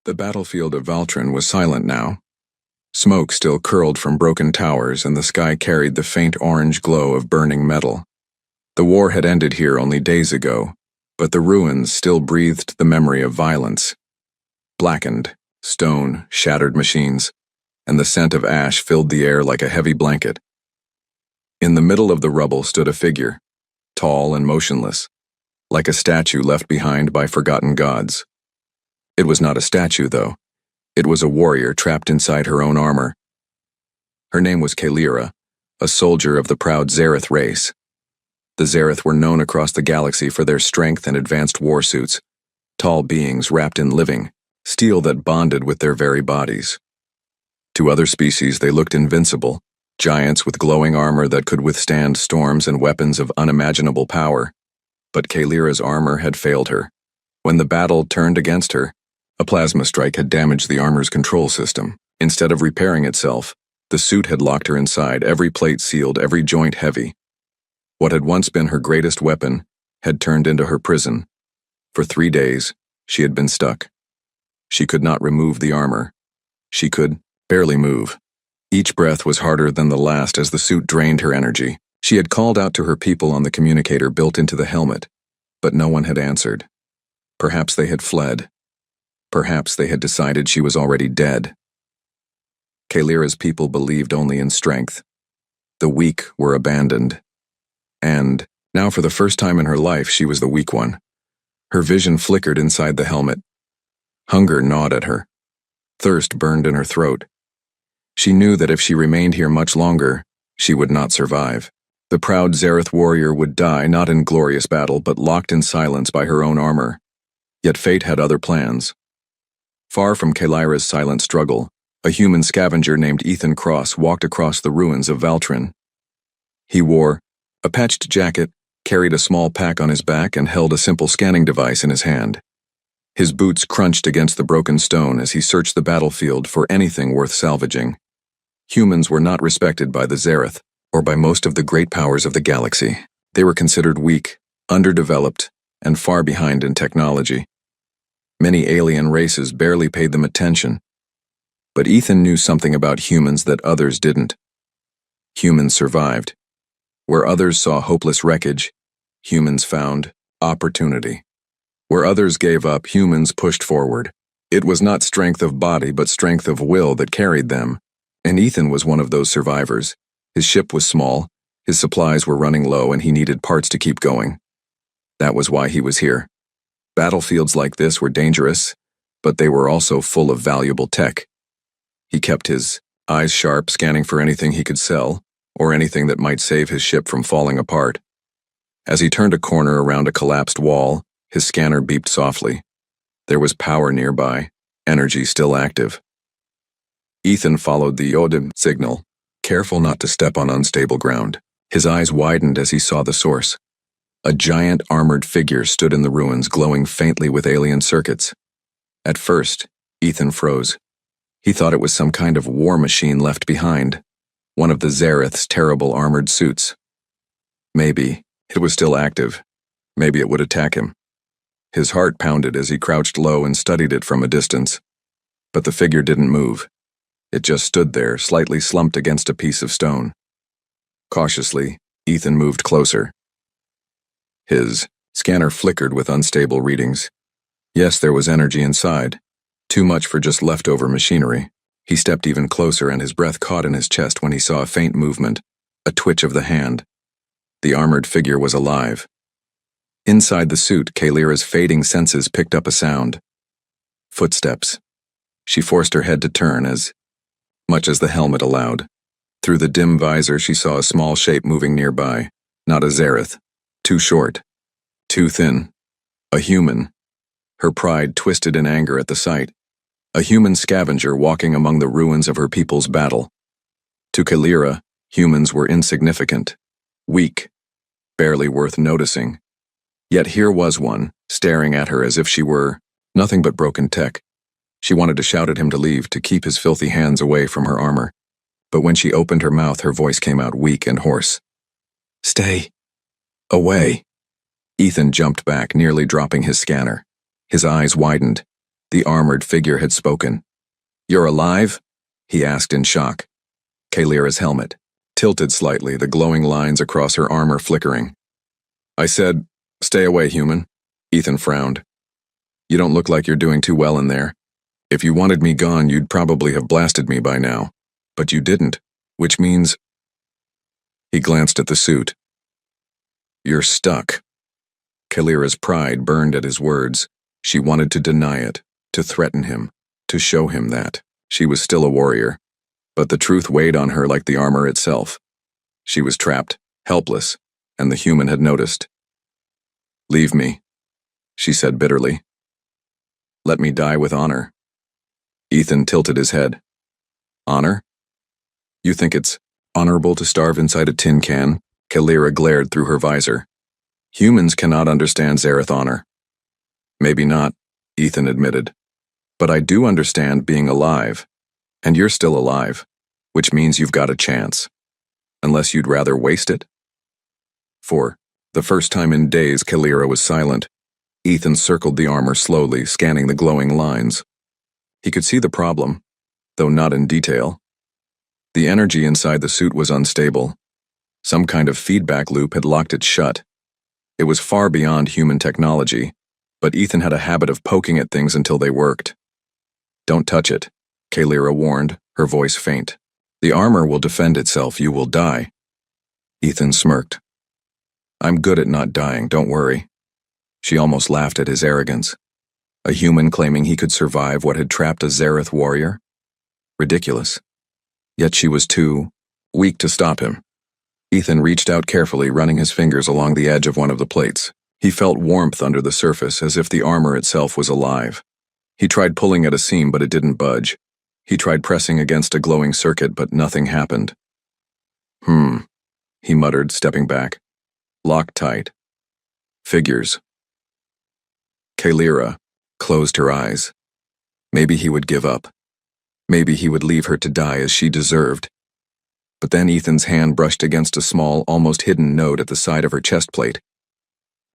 The battlefield of Valtrin was silent now. Smoke still curled from broken towers, and the sky carried the faint orange glow of burning metal. The war had ended here only days ago, but the ruins still breathed the memory of violence. Blackened, stone, shattered machines, and the scent of ash filled the air like a heavy blanket. In the middle of the rubble stood a figure, tall and motionless, like a statue left behind by forgotten gods. It was not a statue, though. It was a warrior trapped inside her own armor. Her name was Kaelira, a soldier of the proud Zareth race. The Zareth were known across the galaxy for their strength and advanced war suits, tall beings wrapped in living, steel that bonded with their very bodies. To other species they looked invincible, giants with glowing armor that could withstand storms and weapons of unimaginable power. But Kaelira's armor had failed her. When the battle turned against her, a plasma strike had damaged the armor's control system. Instead of repairing itself, the suit had locked her inside, every plate sealed, every joint heavy. What had once been her greatest weapon had turned into her prison. For 3 days, she had been stuck. She could not remove the armor. She could barely move. Each breath was harder than the last as the suit drained her energy. She had called out to her people on the communicator built into the helmet, but no one had answered. Perhaps they had fled. Perhaps they had decided she was already dead. Kaelira's people believed only in strength. The weak were abandoned. And, now for the first time in her life, she was the weak one. Her vision flickered inside the helmet. Hunger gnawed at her. Thirst burned in her throat. She knew that if she remained here much longer, she would not survive. The proud Zareth warrior would die not in glorious battle, but locked in silence by her own armor. Yet fate had other plans. Far from Kaelira's silent struggle, a human scavenger named Ethan Cross walked across the ruins of Valtrin. He wore a patched jacket, carried a small pack on his back, and held a simple scanning device in his hand. His boots crunched against the broken stone as he searched the battlefield for anything worth salvaging. Humans were not respected by the Zareth, or by most of the great powers of the galaxy. They were considered weak, underdeveloped, and far behind in technology. Many alien races barely paid them attention. But Ethan knew something about humans that others didn't. Humans survived. Where others saw hopeless wreckage, humans found opportunity. Where others gave up, humans pushed forward. It was not strength of body, but strength of will that carried them. And Ethan was one of those survivors. His ship was small, his supplies were running low, and he needed parts to keep going. That was why he was here. Battlefields like this were dangerous, but they were also full of valuable tech. He kept his eyes sharp, scanning for anything he could sell, or anything that might save his ship from falling apart. As he turned a corner around a collapsed wall, his scanner beeped softly. There was power nearby, energy still active. Ethan followed the Odin signal, careful not to step on unstable ground. His eyes widened as he saw the source. A giant armored figure stood in the ruins, glowing faintly with alien circuits. At first, Ethan froze. He thought it was some kind of war machine left behind, one of the Zareth's terrible armored suits. Maybe it was still active. Maybe it would attack him. His heart pounded as he crouched low and studied it from a distance. But the figure didn't move. It just stood there, slightly slumped against a piece of stone. Cautiously, Ethan moved closer. His scanner flickered with unstable readings. Yes, there was energy inside. Too much for just leftover machinery. He stepped even closer, and his breath caught in his chest when he saw a faint movement, a twitch of the hand. The armored figure was alive. Inside the suit, Kaelira's fading senses picked up a sound. Footsteps. She forced her head to turn as much as the helmet allowed. Through the dim visor, she saw a small shape moving nearby. Not a Zareth. Too short. Too thin. A human. Her pride twisted in anger at the sight. A human scavenger walking among the ruins of her people's battle. To Kaelira, humans were insignificant. Weak. Barely worth noticing. Yet here was one, staring at her as if she were nothing but broken tech. She wanted to shout at him to leave, to keep his filthy hands away from her armor. But when she opened her mouth, her voice came out weak and hoarse. "Stay away." Ethan jumped back, nearly dropping his scanner. His eyes widened. The armored figure had spoken. "You're alive?" he asked in shock. Kalira's helmet tilted slightly, the glowing lines across her armor flickering. "I said, stay away, human." Ethan frowned. "You don't look like you're doing too well in there. If you wanted me gone, you'd probably have blasted me by now. But you didn't, which means—" He glanced at the suit. "You're stuck." Kalira's pride burned at his words. She wanted to deny it, to threaten him, to show him that she was still a warrior. But the truth weighed on her like the armor itself. She was trapped, helpless, and the human had noticed. "Leave me," she said bitterly. "Let me die with honor." Ethan tilted his head. "Honor? You think it's honorable to starve inside a tin can?" Kalira glared through her visor. "Humans cannot understand Zareth honor." "Maybe not," Ethan admitted. "But I do understand being alive. And you're still alive, which means you've got a chance. Unless you'd rather waste it?" For the first time in days, Kalira was silent. Ethan circled the armor slowly, scanning the glowing lines. He could see the problem, though not in detail. The energy inside the suit was unstable. Some kind of feedback loop had locked it shut. It was far beyond human technology, but Ethan had a habit of poking at things until they worked. "Don't touch it," Kalira warned, her voice faint. "The armor will defend itself, you will die." Ethan smirked. "I'm good at not dying, don't worry." She almost laughed at his arrogance. A human claiming he could survive what had trapped a Zareth warrior? Ridiculous. Yet she was too weak to stop him. Ethan reached out carefully, running his fingers along the edge of one of the plates. He felt warmth under the surface, as if the armor itself was alive. He tried pulling at a seam, but it didn't budge. He tried pressing against a glowing circuit, but nothing happened. He muttered, stepping back. Locked tight. Figures. Kalira closed her eyes. Maybe he would give up. Maybe he would leave her to die as she deserved. But then Ethan's hand brushed against a small, almost hidden node at the side of her chest plate.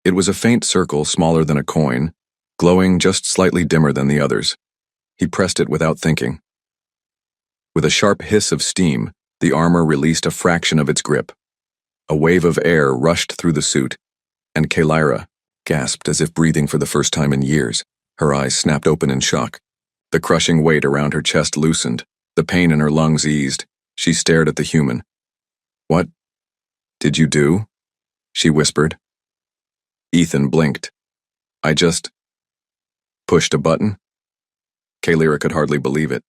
It was a faint circle smaller than a coin, glowing just slightly dimmer than the others. He pressed it without thinking. With a sharp hiss of steam, the armor released a fraction of its grip. A wave of air rushed through the suit, and Kalira gasped as if breathing for the first time in years. Her eyes snapped open in shock. The crushing weight around her chest loosened. The pain in her lungs eased. She stared at the human. "What did you do?" she whispered. Ethan blinked. "I just pushed a button." Kalira could hardly believe it.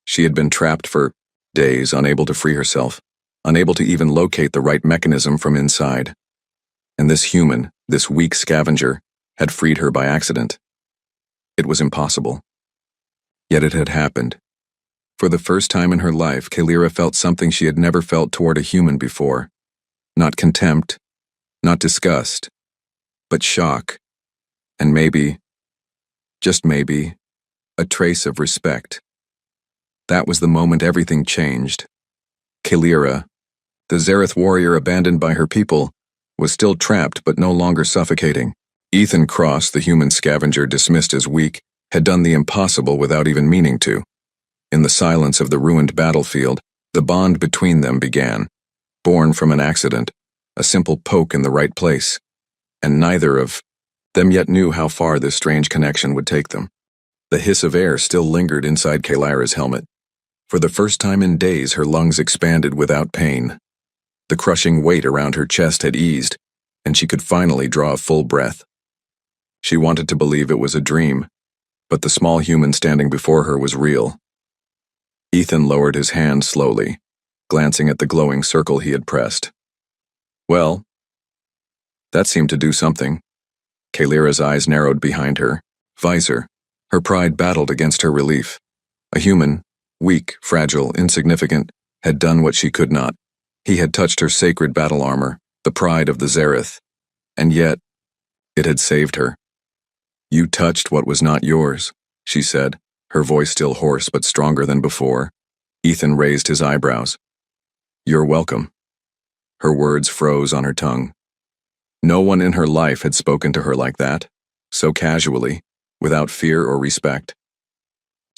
She had been trapped for days, unable to free herself, unable to even locate the right mechanism from inside. And this human, this weak scavenger, had freed her by accident. It was impossible. Yet it had happened. For the first time in her life, Kalira felt something she had never felt toward a human before. Not contempt, not disgust, but shock, and maybe, just maybe, a trace of respect. That was the moment everything changed. Kalira, the Zareth warrior abandoned by her people, was still trapped but no longer suffocating. Ethan Cross, the human scavenger dismissed as weak, had done the impossible without even meaning to. In the silence of the ruined battlefield, the bond between them began, born from an accident, a simple poke in the right place, and neither of them yet knew how far this strange connection would take them. The hiss of air still lingered inside Kalira's helmet. For the first time in days, her lungs expanded without pain. The crushing weight around her chest had eased, and she could finally draw a full breath. She wanted to believe it was a dream, but the small human standing before her was real. Ethan lowered his hand slowly, glancing at the glowing circle he had pressed. Well, that seemed to do something. Kalira's eyes narrowed behind her visor. Her pride battled against her relief. A human, weak, fragile, insignificant, had done what she could not. He had touched her sacred battle armor, the pride of the Zareth, and yet it had saved her. "You touched what was not yours," she said, her voice still hoarse but stronger than before. Ethan raised his eyebrows. "You're welcome." Her words froze on her tongue. No one in her life had spoken to her like that, so casually, without fear or respect.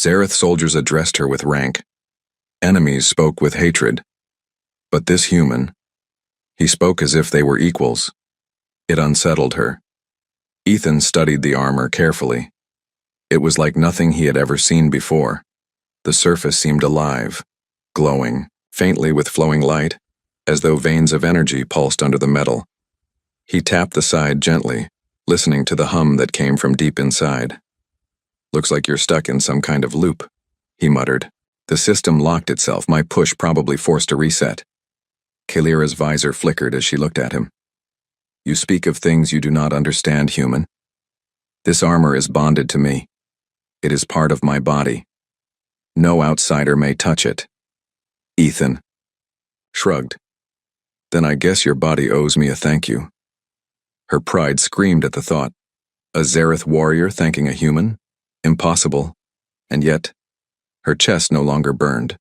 Zareth soldiers addressed her with rank. Enemies spoke with hatred. But this human, he spoke as if they were equals. It unsettled her. Ethan studied the armor carefully. It was like nothing he had ever seen before. The surface seemed alive, glowing, faintly with flowing light, as though veins of energy pulsed under the metal. He tapped the side gently, listening to the hum that came from deep inside. "Looks like you're stuck in some kind of loop," he muttered. "The system locked itself. My push probably forced a reset." Kalira's visor flickered as she looked at him. "You speak of things you do not understand, human. This armor is bonded to me. It is part of my body. No outsider may touch it." Ethan shrugged. "Then I guess your body owes me a thank you." Her pride screamed at the thought. A Zareth warrior thanking a human? Impossible. And yet, her chest no longer burned.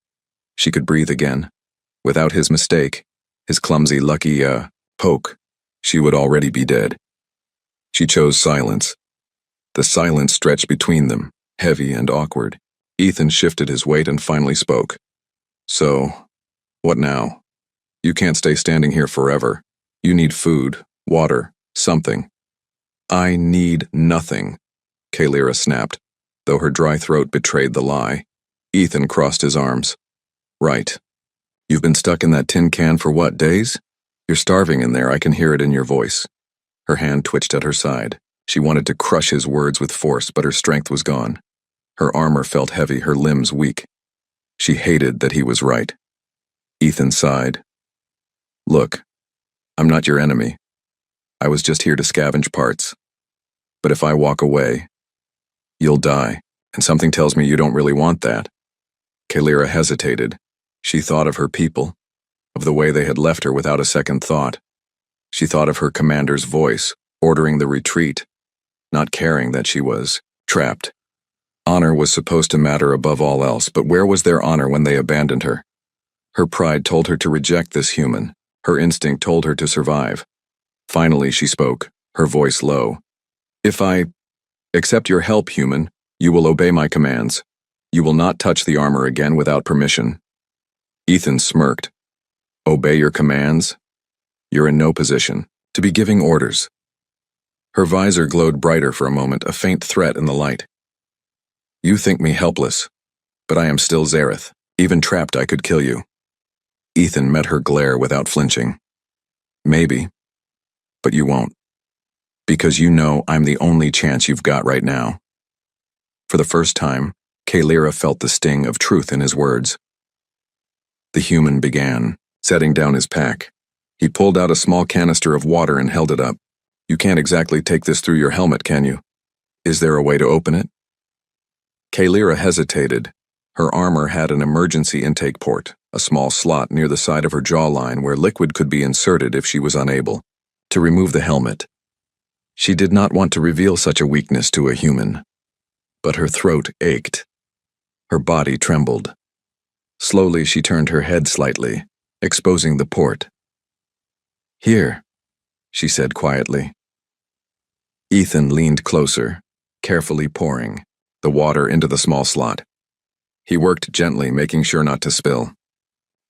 She could breathe again. Without his mistake, his clumsy lucky, poke, she would already be dead. She chose silence. The silence stretched between them, heavy and awkward. Ethan shifted his weight and finally spoke. "So, what now? You can't stay standing here forever. You need food, water, something." "I need nothing," Kalira snapped, though her dry throat betrayed the lie. Ethan crossed his arms. "Right. You've been stuck in that tin can for what, days? You're starving in there, I can hear it in your voice." Her hand twitched at her side. She wanted to crush his words with force, but her strength was gone. Her armor felt heavy, her limbs weak. She hated that he was right. Ethan sighed. "Look, I'm not your enemy. I was just here to scavenge parts. But if I walk away, you'll die, and something tells me you don't really want that." Kalira hesitated. She thought of her people, of the way they had left her without a second thought. She thought of her commander's voice, ordering the retreat, not caring that she was trapped. Honor was supposed to matter above all else, but where was their honor when they abandoned her? Her pride told her to reject this human. Her instinct told her to survive. Finally, she spoke, her voice low. "If I accept your help, human, you will obey my commands. You will not touch the armor again without permission." Ethan smirked. "Obey your commands? You're in no position to be giving orders." Her visor glowed brighter for a moment, a faint threat in the light. "You think me helpless, but I am still Zareth. Even trapped, I could kill you." Ethan met her glare without flinching. "Maybe, but you won't. Because you know I'm the only chance you've got right now." For the first time, Kalira felt the sting of truth in his words. The human began, setting down his pack. He pulled out a small canister of water and held it up. "You can't exactly take this through your helmet, can you? Is there a way to open it?" Kalira hesitated. Her armor had an emergency intake port, a small slot near the side of her jawline where liquid could be inserted if she was unable to remove the helmet. She did not want to reveal such a weakness to a human. But her throat ached. Her body trembled. Slowly she turned her head slightly, exposing the port. "Here," she said quietly. Ethan leaned closer, carefully pouring the water into the small slot. He worked gently, making sure not to spill.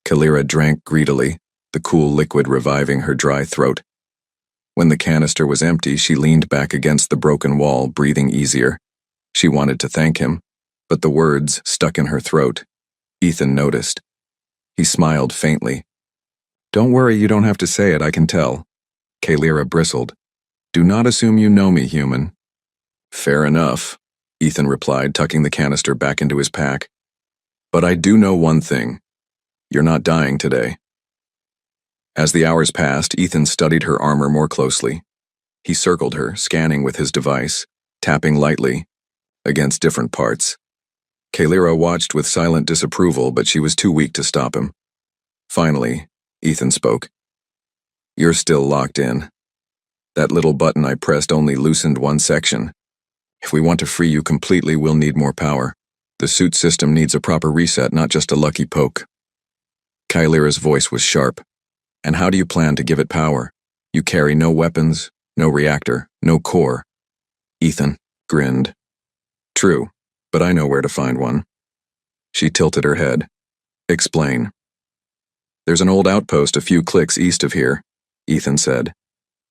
Kalira drank greedily, the cool liquid reviving her dry throat. When the canister was empty, she leaned back against the broken wall, breathing easier. She wanted to thank him, but the words stuck in her throat. Ethan noticed. He smiled faintly. "Don't worry, you don't have to say it, I can tell." Kalira bristled. "Do not assume you know me, human." "Fair enough," Ethan replied, tucking the canister back into his pack. "But I do know one thing. You're not dying today." As the hours passed, Ethan studied her armor more closely. He circled her, scanning with his device, tapping lightly against different parts. Kalira watched with silent disapproval, but she was too weak to stop him. Finally, Ethan spoke. "You're still locked in. That little button I pressed only loosened one section. If we want to free you completely, we'll need more power. The suit system needs a proper reset, not just a lucky poke." Kalira's voice was sharp. "And how do you plan to give it power? You carry no weapons, no reactor, no core." Ethan grinned. True, but I know where to find one. She tilted her head. Explain. There's an old outpost a few clicks east of here, Ethan said.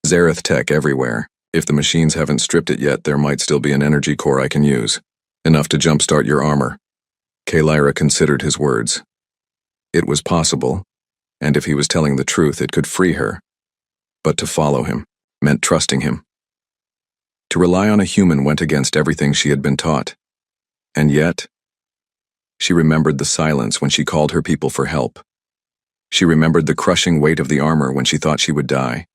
Zareth tech everywhere. If the machines haven't stripped it yet, there might still be an energy core I can use. Enough to jumpstart your armor. Kalira considered his words. It was possible, and if he was telling the truth, it could free her. But to follow him meant trusting him. To rely on a human went against everything she had been taught. And yet, she remembered the silence when she called her people for help. She remembered the crushing weight of the armor when she thought she would die.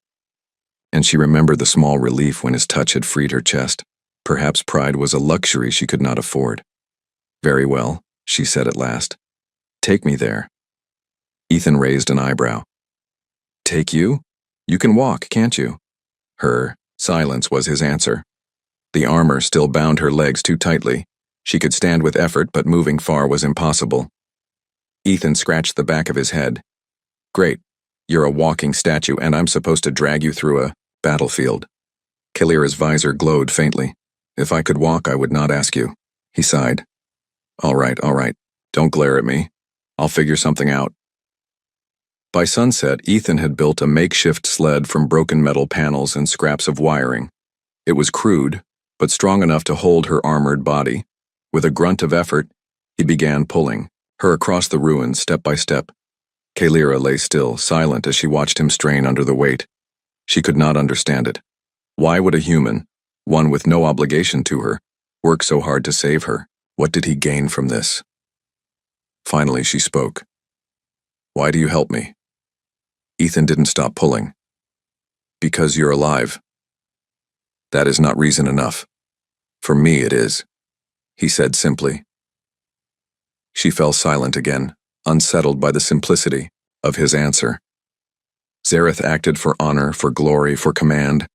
And she remembered the small relief when his touch had freed her chest. Perhaps pride was a luxury she could not afford. Very well, she said at last. Take me there. Ethan raised an eyebrow. Take you? You can walk, can't you? Her silence was his answer. The armor still bound her legs too tightly. She could stand with effort, but moving far was impossible. Ethan scratched the back of his head. Great. You're a walking statue, and I'm supposed to drag you through a battlefield. Kalira's visor glowed faintly. If I could walk, I would not ask you. He sighed. All right. Don't glare at me. I'll figure something out. By sunset, Ethan had built a makeshift sled from broken metal panels and scraps of wiring. It was crude, but strong enough to hold her armored body. With a grunt of effort, he began pulling her across the ruins step by step. Kalira lay still, silent as she watched him strain under the weight. She could not understand it. Why would a human, one with no obligation to her, work so hard to save her? What did he gain from this? Finally, she spoke. Why do you help me? Ethan didn't stop pulling. Because you're alive. That is not reason enough. For me, it is, he said simply. She fell silent again, unsettled by the simplicity of his answer. Zareth acted for honor, for glory, for command,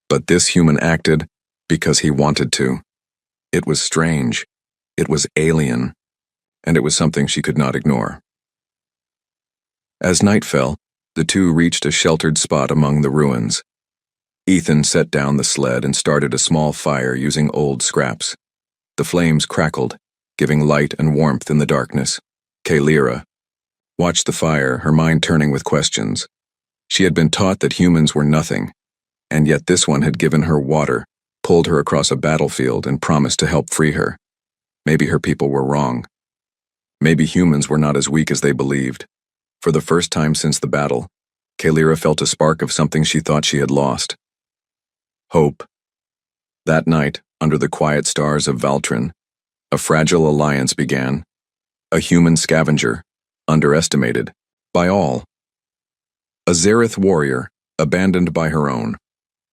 but this human acted because he wanted to. It was strange, it was alien, and it was something she could not ignore. As night fell, the two reached a sheltered spot among the ruins. Ethan set down the sled and started a small fire using old scraps. The flames crackled, giving light and warmth in the darkness. Kalira watched the fire, her mind turning with questions. She had been taught that humans were nothing, and yet this one had given her water, pulled her across a battlefield, and promised to help free her. Maybe her people were wrong. Maybe humans were not as weak as they believed. For the first time since the battle, Kalira felt a spark of something she thought she had lost. Hope. That night, under the quiet stars of Valtrin, a fragile alliance began. A human scavenger, underestimated by all. A Zareth warrior, abandoned by her own.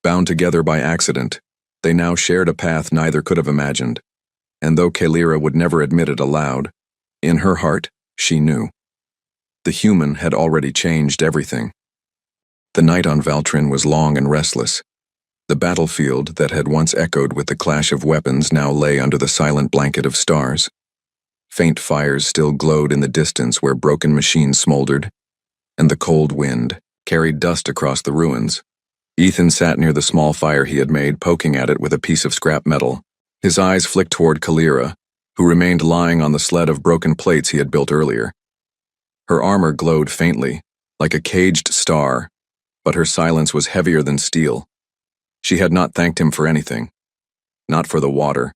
Bound together by accident, they now shared a path neither could have imagined. And though Kalira would never admit it aloud, in her heart, she knew. The human had already changed everything. The night on Valtrin was long and restless. The battlefield that had once echoed with the clash of weapons now lay under the silent blanket of stars. Faint fires still glowed in the distance where broken machines smoldered, and the cold wind carried dust across the ruins. Ethan sat near the small fire he had made, poking at it with a piece of scrap metal. His eyes flicked toward Kalira, who remained lying on the sled of broken plates he had built earlier. Her armor glowed faintly, like a caged star, but her silence was heavier than steel. She had not thanked him for anything. Not for the water.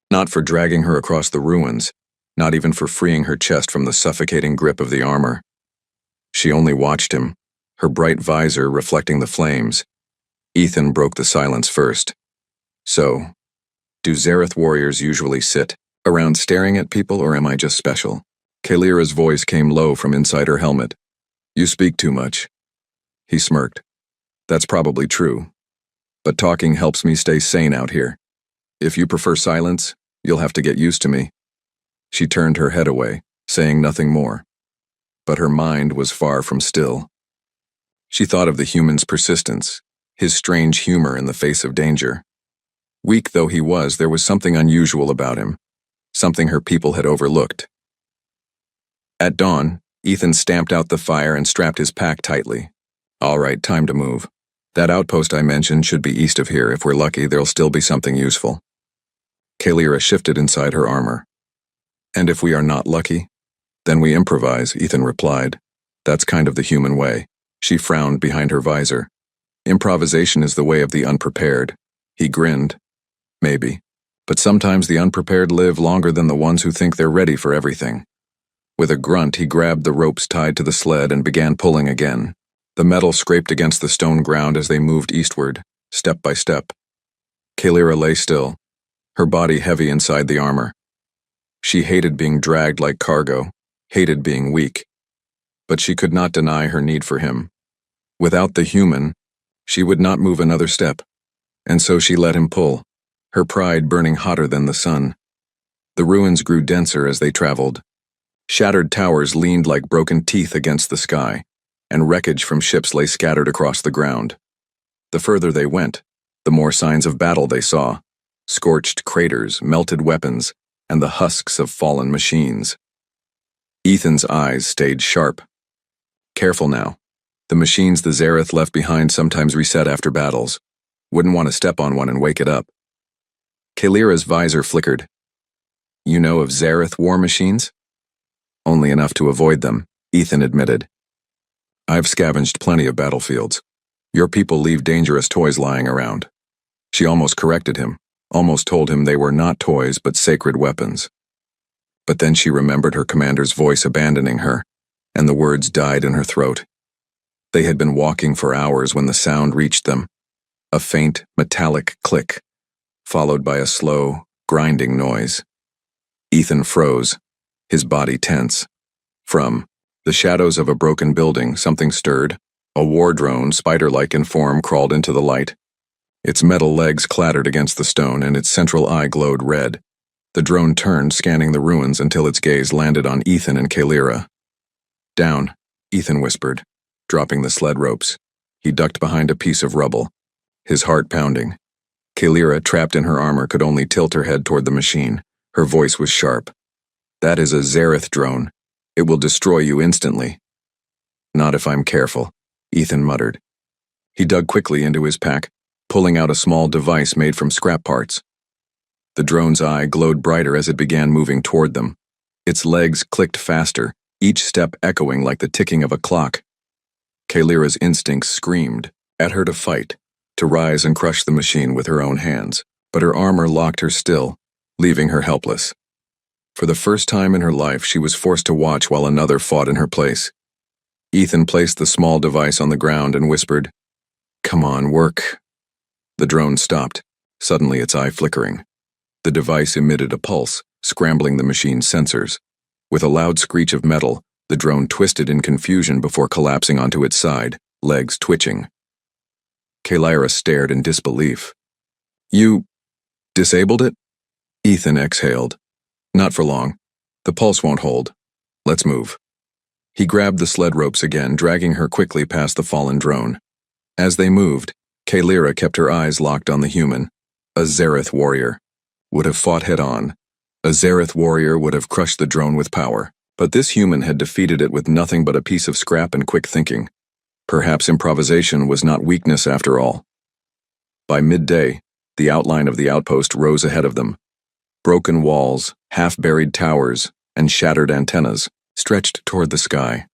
Not for dragging her across the ruins. Not even for freeing her chest from the suffocating grip of the armor. She only watched him, her bright visor reflecting the flames. Ethan broke the silence first. So, do Zareth warriors usually sit around staring at people, or am I just special? Kalira's voice came low from inside her helmet. You speak too much. He smirked. That's probably true. But talking helps me stay sane out here. If you prefer silence, you'll have to get used to me. She turned her head away, saying nothing more. But her mind was far from still. She thought of the human's persistence, his strange humor in the face of danger. Weak though he was, there was something unusual about him, something her people had overlooked. At dawn, Ethan stamped out the fire and strapped his pack tightly. All right, time to move. That outpost I mentioned should be east of here. If we're lucky, there'll still be something useful. Kalira shifted inside her armor. And if we are not lucky? Then we improvise, Ethan replied. That's kind of the human way. She frowned behind her visor. Improvisation is the way of the unprepared. He grinned. Maybe. But sometimes the unprepared live longer than the ones who think they're ready for everything. With a grunt, he grabbed the ropes tied to the sled and began pulling again. The metal scraped against the stone ground as they moved eastward, step by step. Kalira lay still, her body heavy inside the armor. She hated being dragged like cargo, hated being weak. But she could not deny her need for him. Without the human, she would not move another step. And so she let him pull, her pride burning hotter than the sun. The ruins grew denser as they traveled. Shattered towers leaned like broken teeth against the sky, and wreckage from ships lay scattered across the ground. The further they went, the more signs of battle they saw. Scorched craters, melted weapons, and the husks of fallen machines. Ethan's eyes stayed sharp. Careful now. The machines the Zareth left behind sometimes reset after battles. Wouldn't want to step on one and wake it up. Kalira's visor flickered. You know of Zareth war machines? Only enough to avoid them, Ethan admitted. I've scavenged plenty of battlefields. Your people leave dangerous toys lying around. She almost corrected him, almost told him they were not toys but sacred weapons. But then she remembered her commander's voice abandoning her, and the words died in her throat. They had been walking for hours when the sound reached them, a faint, metallic click, followed by a slow, grinding noise. Ethan froze, his body tense. From the shadows of a broken building, something stirred. A war drone, spider-like in form, crawled into the light. Its metal legs clattered against the stone, and its central eye glowed red. The drone turned, scanning the ruins until its gaze landed on Ethan and Kalira. Down, Ethan whispered, dropping the sled ropes. He ducked behind a piece of rubble, his heart pounding. Kalira, trapped in her armor, could only tilt her head toward the machine. Her voice was sharp. That is a Zareth drone. It will destroy you instantly. Not if I'm careful, Ethan muttered. He dug quickly into his pack, pulling out a small device made from scrap parts. The drone's eye glowed brighter as it began moving toward them. Its legs clicked faster, each step echoing like the ticking of a clock. Kalira's instincts screamed at her to fight, to rise and crush the machine with her own hands, but her armor locked her still, leaving her helpless. For the first time in her life, she was forced to watch while another fought in her place. Ethan placed the small device on the ground and whispered, "Come on, work." The drone stopped, suddenly its eye flickering. The device emitted a pulse, scrambling the machine's sensors. With a loud screech of metal, the drone twisted in confusion before collapsing onto its side, legs twitching. Kalira stared in disbelief. You disabled it? Ethan exhaled. Not for long. The pulse won't hold. Let's move. He grabbed the sled ropes again, dragging her quickly past the fallen drone. As they moved, Kalira kept her eyes locked on the human. A Zareth warrior. Would have fought head-on. A Zareth warrior would have crushed the drone with power. But this human had defeated it with nothing but a piece of scrap and quick thinking. Perhaps improvisation was not weakness after all. By midday, the outline of the outpost rose ahead of them. Broken walls, half-buried towers, and shattered antennas stretched toward the sky.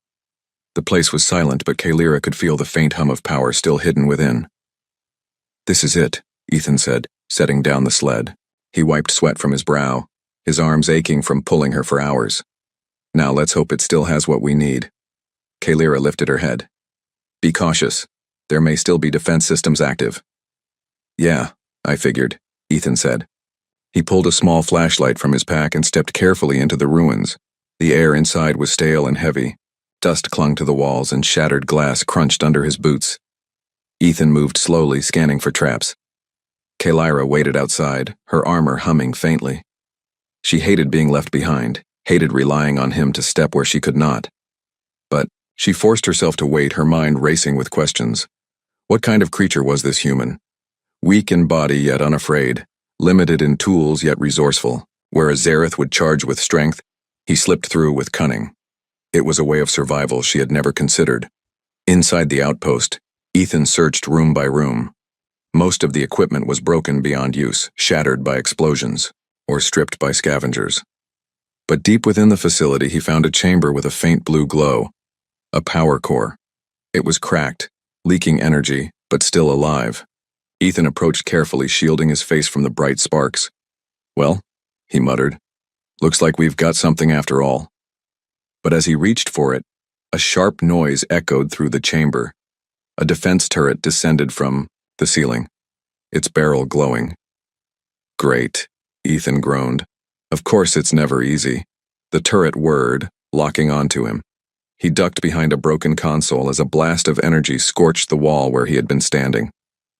The place was silent, but Kalira could feel the faint hum of power still hidden within. This is it, Ethan said, setting down the sled. He wiped sweat from his brow, his arms aching from pulling her for hours. Now let's hope it still has what we need. Kalira lifted her head. Be cautious. There may still be defense systems active. Yeah, I figured, Ethan said. He pulled a small flashlight from his pack and stepped carefully into the ruins. The air inside was stale and heavy. Dust clung to the walls and shattered glass crunched under his boots. Ethan moved slowly, scanning for traps. Kalira waited outside, her armor humming faintly. She hated being left behind, hated relying on him to step where she could not. But she forced herself to wait, her mind racing with questions. What kind of creature was this human? Weak in body yet unafraid, limited in tools yet resourceful. Where a Zareth would charge with strength, he slipped through with cunning. It was a way of survival she had never considered. Inside the outpost, Ethan searched room by room. Most of the equipment was broken beyond use, shattered by explosions. or stripped by scavengers. But deep within the facility he found a chamber with a faint blue glow, a power core. It was cracked, leaking energy, but still alive. Ethan approached carefully, shielding his face from the bright sparks. "Well," he muttered, "looks like we've got something after all." But as he reached for it, a sharp noise echoed through the chamber. A defense turret descended from the ceiling, its barrel glowing. "Great," Ethan groaned. "Of course it's never easy." The turret whirred, locking onto him. He ducked behind a broken console as a blast of energy scorched the wall where he had been standing.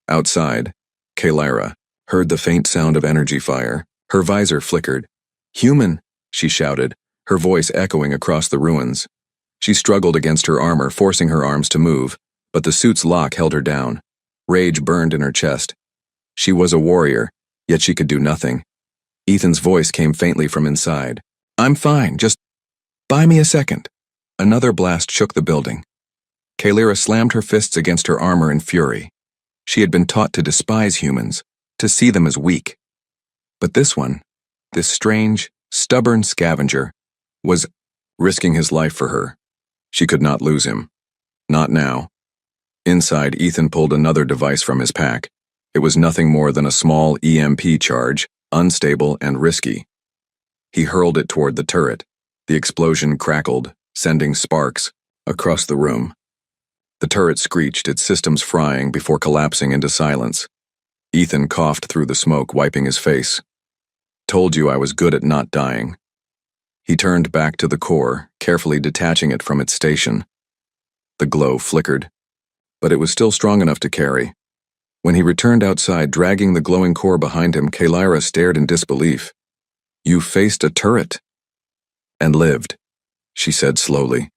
Outside, Kalyra heard the faint sound of energy fire. Her visor flickered. "Human!" she shouted, her voice echoing across the ruins. She struggled against her armor, forcing her arms to move, but the suit's lock held her down. Rage burned in her chest. She was a warrior, yet she could do nothing. Ethan's voice came faintly from inside. "I'm fine, just buy me a second." Another blast shook the building. Kalyra slammed her fists against her armor in fury. She had been taught to despise humans, to see them as weak. But this one, this strange, stubborn scavenger, was risking his life for her. She could not lose him. Not now. Inside, Ethan pulled another device from his pack. It was nothing more than a small EMP charge, unstable and risky. He hurled it toward the turret. The explosion crackled, sending sparks across the room. The turret screeched, its systems frying before collapsing into silence. Ethan coughed through the smoke, wiping his face. "Told you I was good at not dying." He turned back to the core, carefully detaching it from its station. The glow flickered, but it was still strong enough to carry. When he returned outside, dragging the glowing core behind him, Kalyra stared in disbelief. "You faced a turret." "And lived," she said slowly.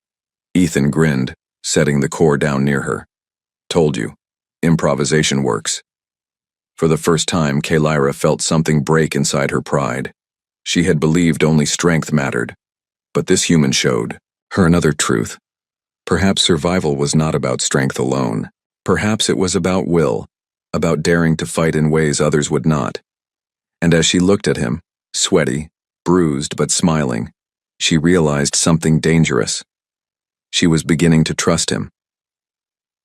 Ethan grinned, setting the core down near her. "Told you. Improvisation works." For the first time, Kalyra felt something break inside her pride. She had believed only strength mattered, but this human showed her another truth. Perhaps survival was not about strength alone. Perhaps it was about will, about daring to fight in ways others would not. And as she looked at him, sweaty, bruised but smiling, she realized something dangerous. She was beginning to trust him.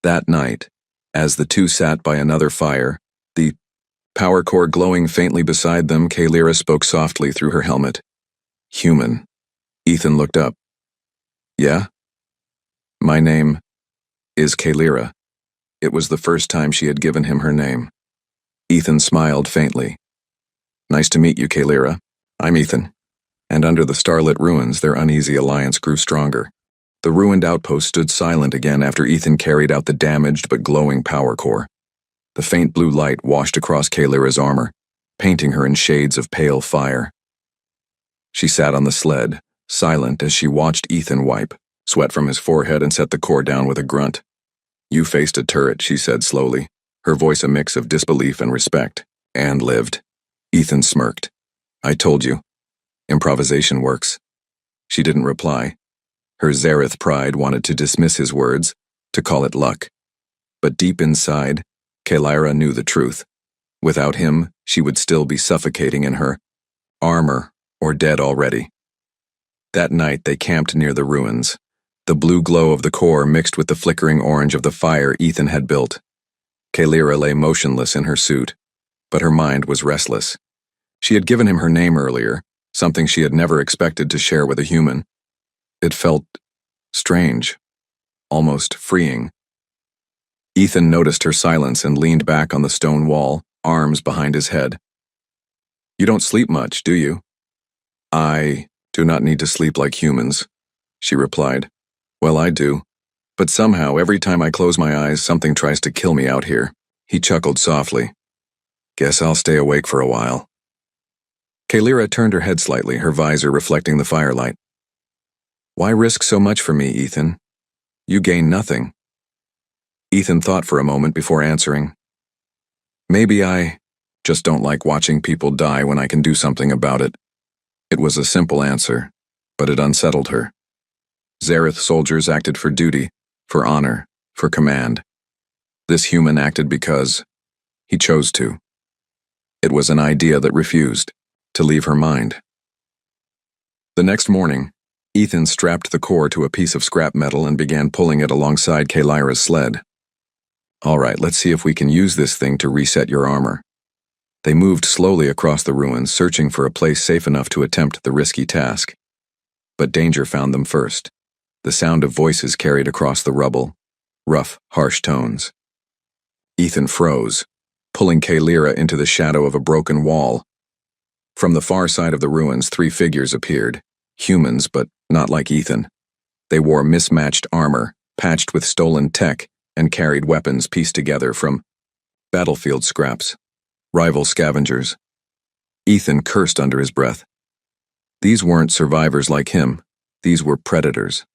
That night, as the two sat by another fire, the power core glowing faintly beside them, Kalyra spoke softly through her helmet. "Human." Ethan looked up. "Yeah?" "My name is Kalyra." It was the first time she had given him her name. Ethan smiled faintly. "Nice to meet you, Kalyra. I'm Ethan." And under the starlit ruins, their uneasy alliance grew stronger. The ruined outpost stood silent again after Ethan carried out the damaged but glowing power core. The faint blue light washed across Kalyra's armor, painting her in shades of pale fire. She sat on the sled, silent as she watched Ethan wipe sweat from his forehead and set the core down with a grunt. "You faced a turret," she said slowly, her voice a mix of disbelief and respect. "And lived." Ethan smirked. "I told you. Improvisation works." She didn't reply. Her Zareth pride wanted to dismiss his words, to call it luck. But deep inside, Kalyra knew the truth. Without him, she would still be suffocating in her armor or dead already. That night they camped near the ruins. The blue glow of the core mixed with the flickering orange of the fire Ethan had built. Kalyra lay motionless in her suit, but her mind was restless. She had given him her name earlier, something she had never expected to share with a human. It felt strange, almost freeing. Ethan noticed her silence and leaned back on the stone wall, arms behind his head. "You don't sleep much, do you?" "I do not need to sleep like humans," she replied. "Well, I do. But somehow, every time I close my eyes, something tries to kill me out here." He chuckled softly. "Guess I'll stay awake for a while." Kalyra turned her head slightly, her visor reflecting the firelight. "Why risk so much for me, Ethan? You gain nothing." Ethan thought for a moment before answering. "Maybe I just don't like watching people die when I can do something about it." It was a simple answer, but it unsettled her. Zareth soldiers acted for duty, for honor, for command. This human acted because he chose to. It was an idea that refused. to leave her mind. The next morning, Ethan strapped the core to a piece of scrap metal and began pulling it alongside Kalyra's sled. All right, let's see if we can use this thing to reset your armor. They moved slowly across the ruins, searching for a place safe enough to attempt the risky task. But danger found them first. The sound of voices carried across the rubble, rough, harsh tones. Ethan froze, pulling Kalyra into the shadow of a broken wall. From the far side of the ruins, 3 figures appeared, humans, but not like Ethan. They wore mismatched armor, patched with stolen tech, and carried weapons pieced together from battlefield scraps, rival scavengers. Ethan cursed under his breath. These weren't survivors like him, these were predators.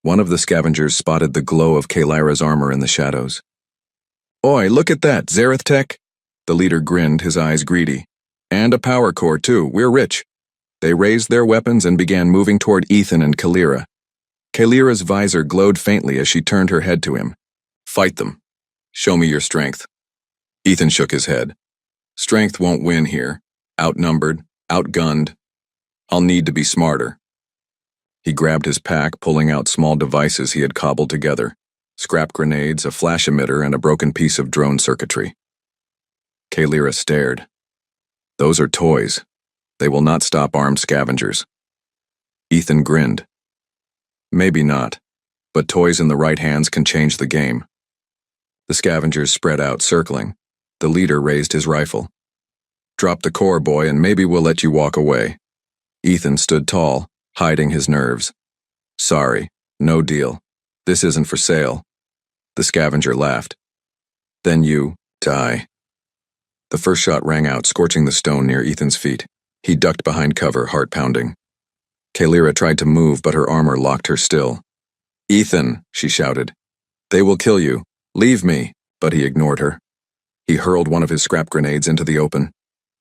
One of the scavengers spotted the glow of Kalyra's armor in the shadows. "Oi, look at that, Zareth tech!" The leader grinned, his eyes greedy. "And a power core, too, we're rich." They raised their weapons and began moving toward Ethan and Kalyra. Kalyra's visor glowed faintly as she turned her head to him. "Fight them. Show me your strength." Ethan shook his head. "Strength won't win here. Outnumbered, outgunned. I'll need to be smarter." He grabbed his pack, pulling out small devices he had cobbled together. Scrap grenades, a flash emitter, and a broken piece of drone circuitry. Kalyra stared. "Those are toys. They will not stop armed scavengers." Ethan grinned. "Maybe not, but toys in the right hands can change the game." The scavengers spread out, circling. The leader raised his rifle. "Drop the core, boy, and maybe we'll let you walk away." Ethan stood tall, hiding his nerves. "Sorry, no deal. This isn't for sale." The scavenger laughed. "Then you die." The first shot rang out, scorching the stone near Ethan's feet. He ducked behind cover, heart pounding. Kalyra tried to move, but her armor locked her still. "Ethan," she shouted. "They will kill you. Leave me." But he ignored her. He hurled one of his scrap grenades into the open.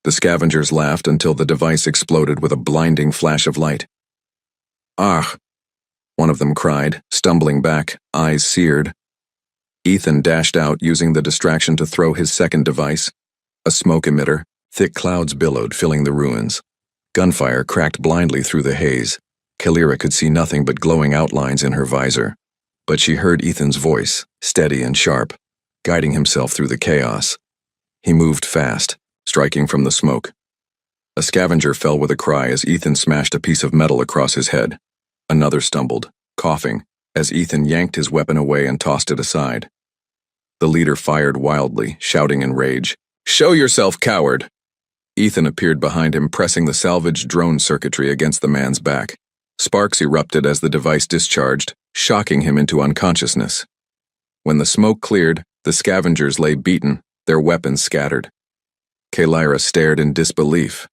The scavengers laughed until the device exploded with a blinding flash of light. "Ah!" one of them cried, stumbling back, eyes seared. Ethan dashed out, using the distraction to throw his second device, a smoke emitter. Thick clouds billowed, filling the ruins. Gunfire cracked blindly through the haze. Kalyra could see nothing but glowing outlines in her visor. But she heard Ethan's voice, steady and sharp, guiding himself through the chaos. He moved fast, striking from the smoke. A scavenger fell with a cry as Ethan smashed a piece of metal across his head. Another stumbled, coughing, as Ethan yanked his weapon away and tossed it aside. The leader fired wildly, shouting in rage, "Show yourself, coward!" Ethan appeared behind him, pressing the salvaged drone circuitry against the man's back. Sparks erupted as the device discharged, shocking him into unconsciousness. When the smoke cleared, the scavengers lay beaten, their weapons scattered. Kalyra stared in disbelief.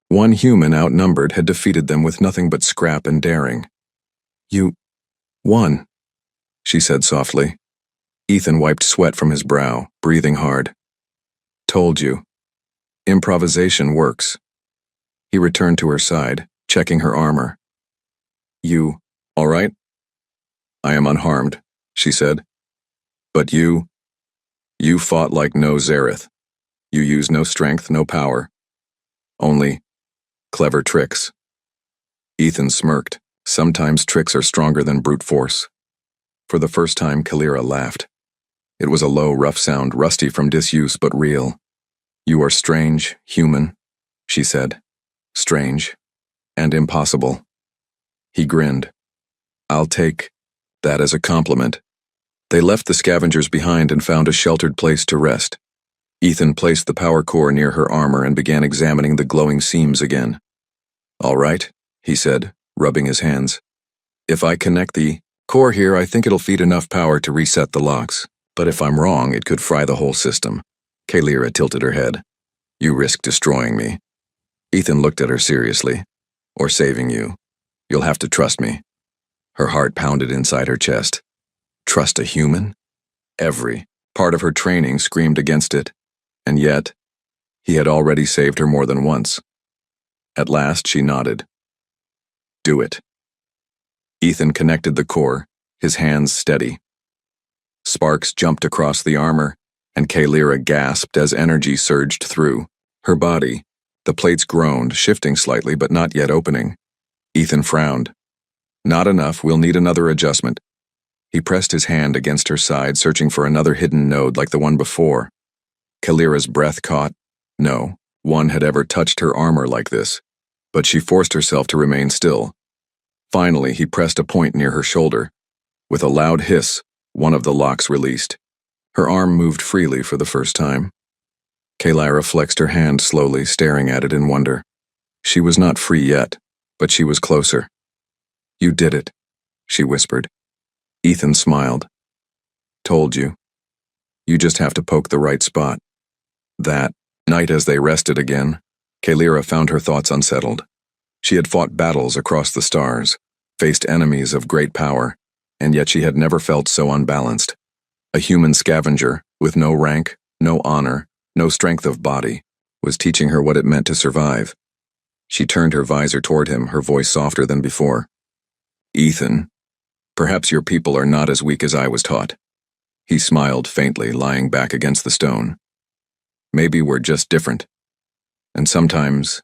One human outnumbered had defeated them with nothing but scrap and daring. "You won," she said softly. Ethan wiped sweat from his brow, breathing hard. "Told you. Improvisation works." He returned to her side, checking her armor. "You all right?" "I am unharmed," she said. "But you fought like no Zareth. You used no strength, no power. Only clever tricks." Ethan smirked. Sometimes tricks are stronger than brute force. For the first time, Kalyra laughed. It was a low, rough sound, rusty from disuse but real. "You are strange, human," she said. "Strange and impossible." He grinned. "I'll take that as a compliment." They left the scavengers behind and found a sheltered place to rest. Ethan placed the power core near her armor and began examining the glowing seams again. "All right," he said, rubbing his hands. "If I connect the core here, I think it'll feed enough power to reset the locks. But if I'm wrong, it could fry the whole system." Kalyra tilted her head. "You risk destroying me." Ethan looked at her seriously. "Or saving you. You'll have to trust me." Her heart pounded inside her chest. Trust a human? Every part of her training screamed against it. And yet, he had already saved her more than once. At last, she nodded. "Do it." Ethan connected the core, his hands steady. Sparks jumped across the armor, and Kalyra gasped as energy surged through. Her body, The plates groaned, shifting slightly but not yet opening. Ethan frowned. Not enough, we'll need another adjustment. He pressed his hand against her side, searching for another hidden node like the one before. Kalira's breath caught. No one had ever touched her armor like this, but she forced herself to remain still. Finally, he pressed a point near her shoulder. With a loud hiss, one of the locks released. Her arm moved freely for the first time. Kalira flexed her hand slowly, staring at it in wonder. She was not free yet, but she was closer. You did it, she whispered. Ethan smiled. Told you. You just have to poke the right spot. That night, as they rested again, Kalira found her thoughts unsettled. She had fought battles across the stars, faced enemies of great power, and yet she had never felt so unbalanced. A human scavenger, with no rank, no honor, no strength of body, was teaching her what it meant to survive. She turned her visor toward him, her voice softer than before. Ethan, perhaps your people are not as weak as I was taught. He smiled faintly, lying back against the stone. Maybe we're just different. And sometimes,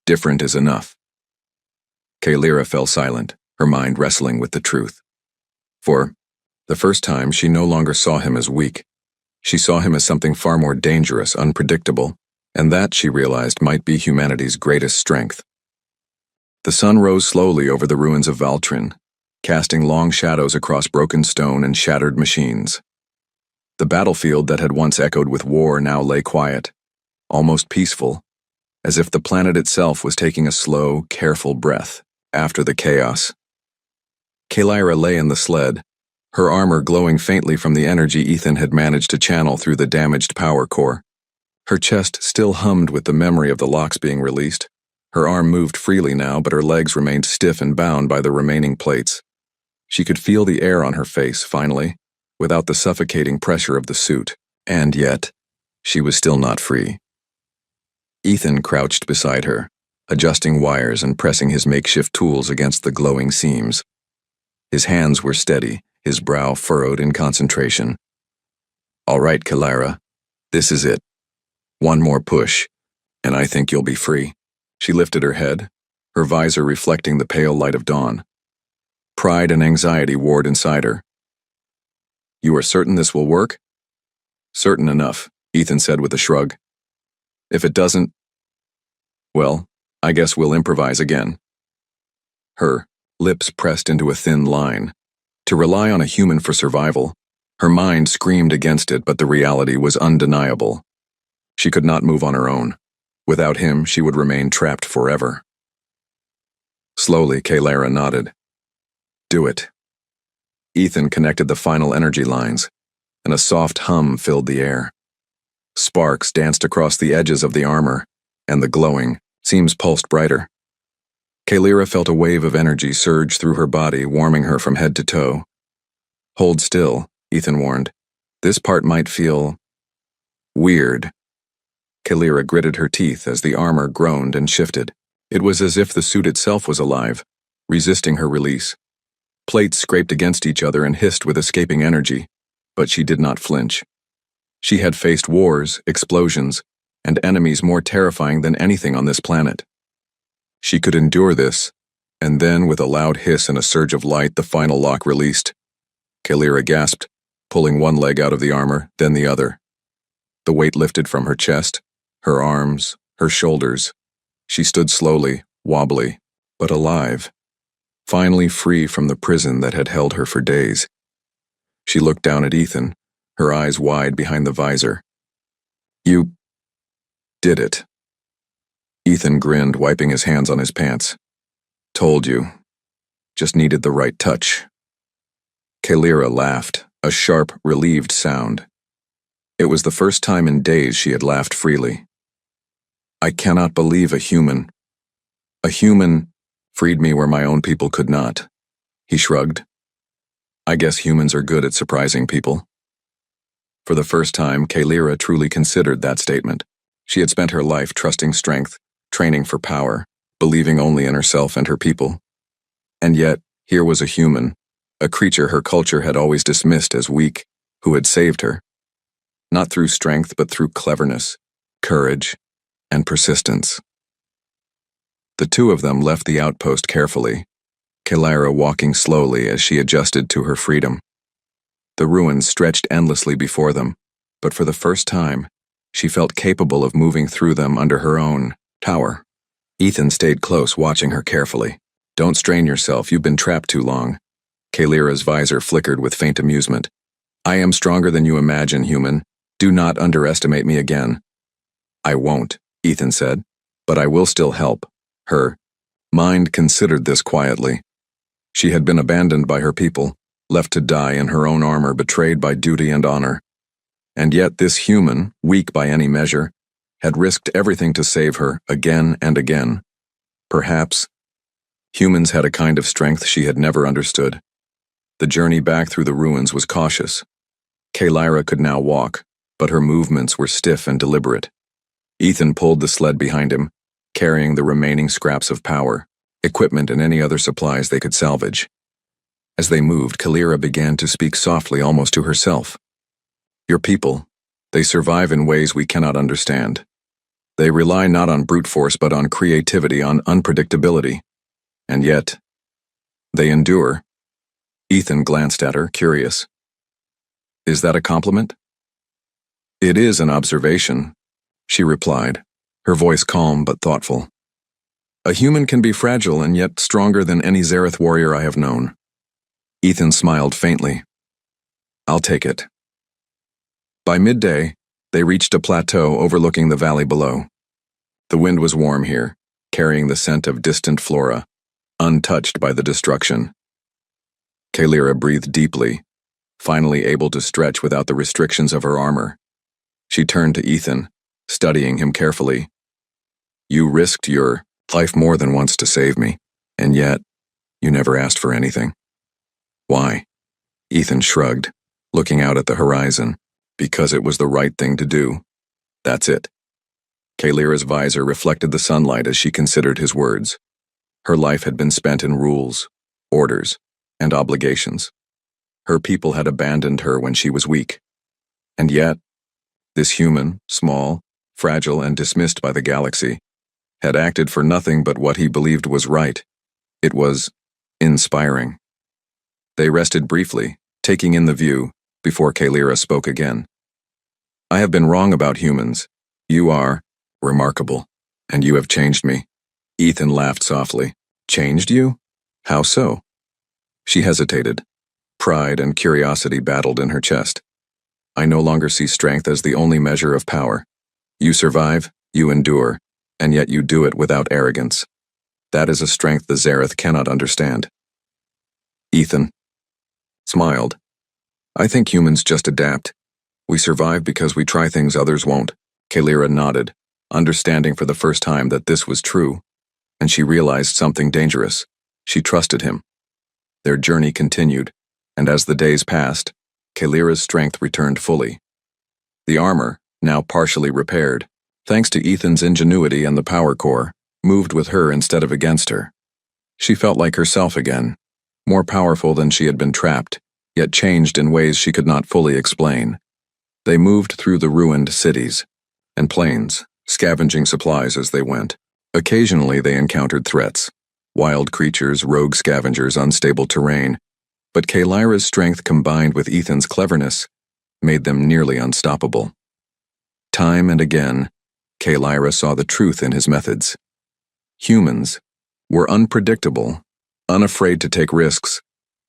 different is enough. Kalira fell silent, her mind wrestling with the truth. For the first time, she no longer saw him as weak. She saw him as something far more dangerous, unpredictable, and that, she realized, might be humanity's greatest strength. The sun rose slowly over the ruins of Valtrin, casting long shadows across broken stone and shattered machines. The battlefield that had once echoed with war now lay quiet, almost peaceful, as if the planet itself was taking a slow, careful breath after the chaos. Kalira lay in the sled, her armor glowing faintly from the energy Ethan had managed to channel through the damaged power core. Her chest still hummed with the memory of the locks being released. Her arm moved freely now, but her legs remained stiff and bound by the remaining plates. She could feel the air on her face, finally, without the suffocating pressure of the suit, and yet, she was still not free. Ethan crouched beside her, adjusting wires and pressing his makeshift tools against the glowing seams. His hands were steady, his brow furrowed in concentration. All right, Kalira, this is it. One more push, and I think you'll be free. She lifted her head, her visor reflecting the pale light of dawn. Pride and anxiety warred inside her. You are certain this will work? Certain enough, Ethan said with a shrug. If it doesn't, well, I guess we'll improvise again. Her lips pressed into a thin line. To rely on a human for survival, her mind screamed against it, but the reality was undeniable. She could not move on her own. Without him, she would remain trapped forever. Slowly, Kalira nodded. Do it. Ethan connected the final energy lines, and a soft hum filled the air. Sparks danced across the edges of the armor, and the glowing seams pulsed brighter. Kalira felt a wave of energy surge through her body, warming her from head to toe. Hold still, Ethan warned. This part might feel weird. Kalira gritted her teeth as the armor groaned and shifted. It was as if the suit itself was alive, resisting her release. Plates scraped against each other and hissed with escaping energy, but she did not flinch. She had faced wars, explosions, and enemies more terrifying than anything on this planet. She could endure this, and then with a loud hiss and a surge of light, the final lock released. Kalira gasped, pulling one leg out of the armor, then the other. The weight lifted from her chest, her arms, her shoulders. She stood slowly, wobbly, but alive, finally free from the prison that had held her for days. She looked down at Ethan, her eyes wide behind the visor. You did it. Ethan grinned, wiping his hands on his pants. Told you. Just needed the right touch. Kalira laughed, a sharp, relieved sound. It was the first time in days she had laughed freely. I cannot believe a human freed me where my own people could not. He shrugged. I guess humans are good at surprising people. For the first time, Kalira truly considered that statement. She had spent her life trusting strength, training for power, believing only in herself and her people. And yet, here was a human, a creature her culture had always dismissed as weak, who had saved her. Not through strength, but through cleverness, courage, and persistence. The two of them left the outpost carefully, Kalira walking slowly as she adjusted to her freedom. The ruins stretched endlessly before them, but for the first time, she felt capable of moving through them under her own power. Ethan stayed close, watching her carefully. "Don't strain yourself, you've been trapped too long." Kalira's visor flickered with faint amusement. "I am stronger than you imagine, human. Do not underestimate me again." "I won't," Ethan said, "but I will still help." Her mind considered this quietly. She had been abandoned by her people, left to die in her own armor, betrayed by duty and honor. And yet this human, weak by any measure, had risked everything to save her again and again. Perhaps humans had a kind of strength she had never understood. The journey back through the ruins was cautious. Kalira could now walk, but her movements were stiff and deliberate. Ethan pulled the sled behind him, carrying the remaining scraps of power, equipment, and any other supplies they could salvage. As they moved, Kalira began to speak softly, almost to herself. "Your people, they survive in ways we cannot understand. They rely not on brute force but on creativity, on unpredictability. And yet, they endure." Ethan glanced at her, curious. "Is that a compliment?" "It is an observation," she replied, her voice calm but thoughtful. "A human can be fragile and yet stronger than any Zareth warrior I have known." Ethan smiled faintly. "I'll take it." By midday, they reached a plateau overlooking the valley below. The wind was warm here, carrying the scent of distant flora, untouched by the destruction. Kalira breathed deeply, finally able to stretch without the restrictions of her armor. She turned to Ethan, studying him carefully. "You risked your life more than once to save me, and yet you never asked for anything." "Why?" Ethan shrugged, looking out at the horizon. "Because it was the right thing to do. That's it." Kalira's visor reflected the sunlight as she considered his words. Her life had been spent in rules, orders, and obligations. Her people had abandoned her when she was weak. And yet, this human, small, fragile, and dismissed by the galaxy, had acted for nothing but what he believed was right. It was inspiring. They rested briefly, taking in the view, before Kalira spoke again. "I have been wrong about humans. You are remarkable, and you have changed me." Ethan laughed softly. "Changed you? How so?" She hesitated. Pride and curiosity battled in her chest. "I no longer see strength as the only measure of power. You survive, you endure, and yet you do it without arrogance. That is a strength the Zareth cannot understand." Ethan smiled. "I think humans just adapt. We survive because we try things others won't." Kalira nodded, understanding for the first time that this was true, and she realized something dangerous. She trusted him. Their journey continued, and as the days passed, Kalira's strength returned fully. The armor, now partially repaired, thanks to Ethan's ingenuity and the power core, moved with her instead of against her. She felt like herself again, more powerful than she had been trapped, yet changed in ways she could not fully explain. They moved through the ruined cities and plains, scavenging supplies as they went. Occasionally they encountered threats, wild creatures, rogue scavengers, unstable terrain, but Kalira's strength combined with Ethan's cleverness made them nearly unstoppable. Time and again, Kalira saw the truth in his methods. Humans were unpredictable, unafraid to take risks,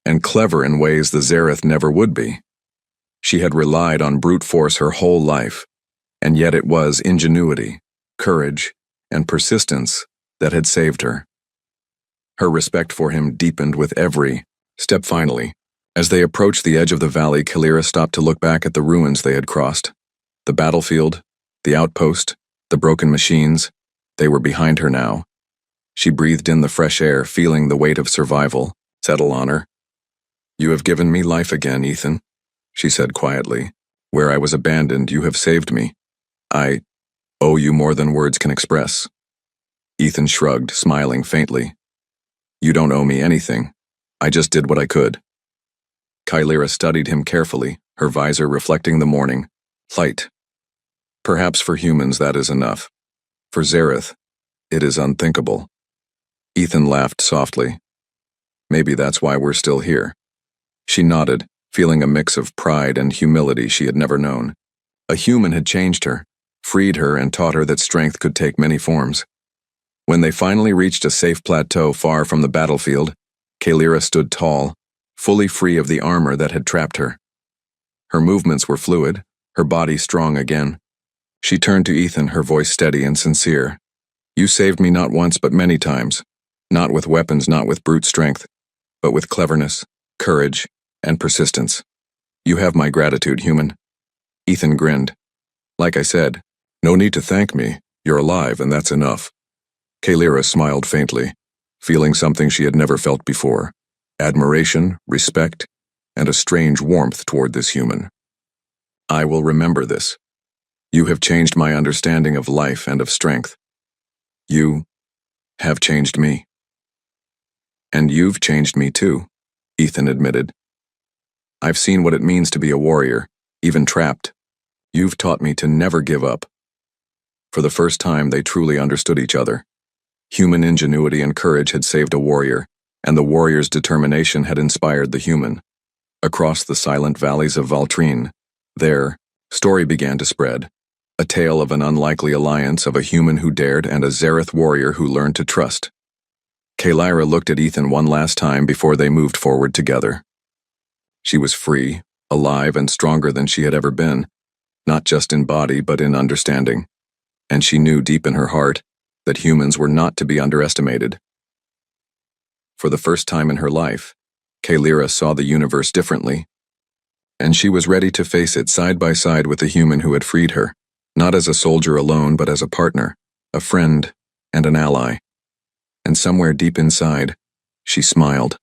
and clever in ways the Zareth never would be. She had relied on brute force her whole life, and yet it was ingenuity, courage, and persistence that had saved her. Her respect for him deepened with every step. Finally, as they approached the edge of the valley, Kalira stopped to look back at the ruins they had crossed. The battlefield, the outpost, the broken machines, they were behind her now. She breathed in the fresh air, feeling the weight of survival settle on her. "You have given me life again, Ethan," she said quietly. "Where I was abandoned, you have saved me. I owe you more than words can express." Ethan shrugged, smiling faintly. "You don't owe me anything. I just did what I could." Kalira studied him carefully, her visor reflecting the morning light. "Perhaps for humans that is enough." For Zareth, it is unthinkable. Ethan laughed softly. Maybe that's why we're still here. She nodded, feeling a mix of pride and humility she had never known. A human had changed her, freed her, and taught her that strength could take many forms. When they finally reached a safe plateau far from the battlefield, Kalira stood tall, fully free of the armor that had trapped her. Her movements were fluid, her body strong again. She turned to Ethan, her voice steady and sincere. You saved me not once but many times, not with weapons, not with brute strength, but with cleverness, courage, and persistence. You have my gratitude, human. Ethan grinned. Like I said, no need to thank me. You're alive, and that's enough. Kalira smiled faintly, feeling something she had never felt before. Admiration, respect, and a strange warmth toward this human. I will remember this. You have changed my understanding of life and of strength. You have changed me. And you've changed me too, Ethan admitted. I've seen what it means to be a warrior, even trapped. You've taught me to never give up. For the first time, they truly understood each other. Human ingenuity and courage had saved a warrior, and the warrior's determination had inspired the human. Across the silent valleys of Valtrine, their story began to spread. A tale of an unlikely alliance of a human who dared and a Zareth warrior who learned to trust. Kalira looked at Ethan one last time before they moved forward together. She was free, alive, and stronger than she had ever been, not just in body but in understanding. And she knew deep in her heart that humans were not to be underestimated. For the first time in her life, Kalira saw the universe differently, and she was ready to face it side by side with the human who had freed her. Not as a soldier alone, but as a partner, a friend, and an ally. And somewhere deep inside, she smiled.